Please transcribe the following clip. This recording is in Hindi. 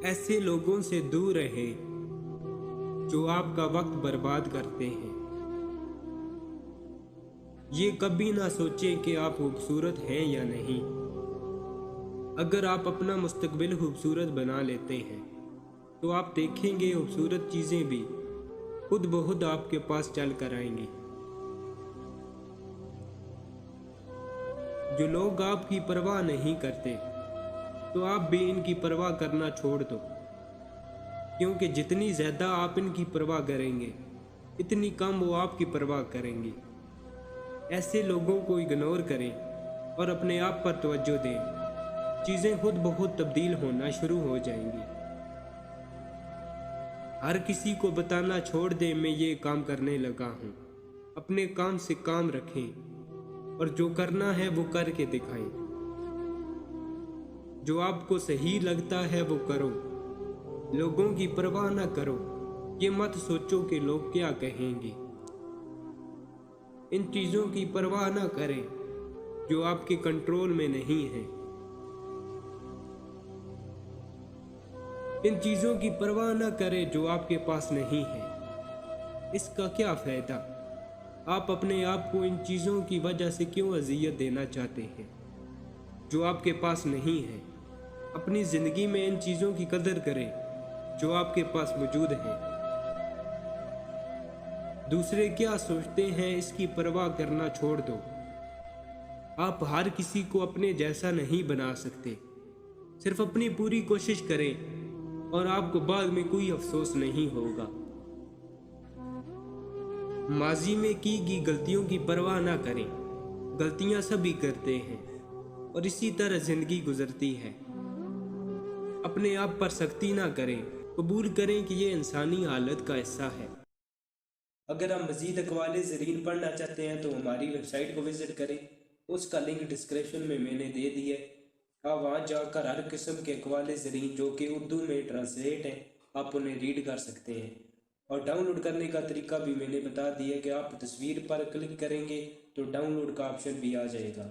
ऐसे लोगों से दूर रहें जो आपका वक्त बर्बाद करते हैं। ये कभी ना सोचें कि आप खूबसूरत हैं या नहीं। अगर आप अपना मुस्तकबिल खूबसूरत बना लेते हैं तो आप देखेंगे खूबसूरत चीज़ें भी खुद ब खुद आपके पास चल कर आएंगी। जो लोग आपकी परवाह नहीं करते तो आप भी इनकी परवाह करना छोड़ दो, क्योंकि जितनी ज़्यादा आप इनकी परवाह करेंगे इतनी कम वो आपकी परवाह करेंगी। ऐसे लोगों को इग्नोर करें और अपने आप पर तवज्जो दें। चीज़ें खुद ब खुद तब्दील होना शुरू हो जाएंगी। हर किसी को बताना छोड़ दें मैं ये काम करने लगा हूँ। अपने काम से काम रखें और जो करना है वो करके दिखाएं। जो आपको सही लगता है वो करो। लोगों की परवाह ना करो। ये मत सोचो कि लोग क्या कहेंगे। इन चीज़ों की परवाह ना करें जो आपके कंट्रोल में नहीं है। इन चीज़ों की परवाह ना करें जो आपके पास नहीं है। इसका क्या फ़ायदा? आप अपने आप को इन चीज़ों की वजह से क्यों अजियत देना चाहते हैं जो आपके पास नहीं है? अपनी ज़िंदगी में इन चीज़ों की कदर करें जो आपके पास मौजूद है। दूसरे क्या सोचते हैं इसकी परवाह करना छोड़ दो। आप हर किसी को अपने जैसा नहीं बना सकते। सिर्फ अपनी पूरी कोशिश करें और आपको बाद में कोई अफसोस नहीं होगा। माजी में की गई गलतियों की परवाह ना करें। गलतियां सभी करते हैं और इसी तरह जिंदगी गुजरती है। अपने आप पर सख्ती ना करें। कबूल करें कि ये इंसानी हालत का हिस्सा है। अगर आप मज़ीद अक़वाले ज़रीन पढ़ना चाहते हैं तो हमारी वेबसाइट को विज़िट करें। उसका लिंक डिस्क्रिप्शन में मैंने दे दिया है। आप वहाँ जाकर हर किस्म के अक़वाले ज़रीन जो कि उर्दू में ट्रांसलेट हैं आप उन्हें रीड कर सकते हैं। और डाउनलोड करने का तरीका भी मैंने बता दिया कि आप तस्वीर पर क्लिक करेंगे तो डाउनलोड का ऑप्शन भी आ जाएगा।